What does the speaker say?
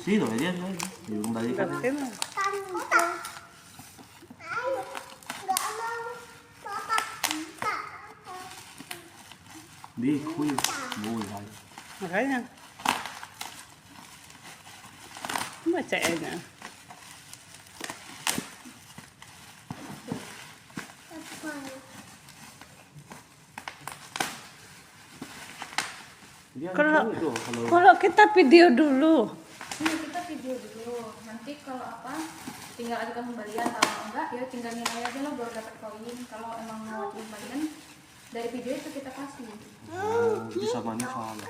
Sino aja dikembalikan. Đi khui mùi rồi. Makanya baca aja. Kalau kita video dulu. Iya, kita video dulu. Nanti kalau apa tinggal ajukan kembalian, kalau enggak ya tinggal nilai aja lo baru dapat koin. Kalau emang mau kembalian dari video itu kita kasih. Bisa manis soalnya.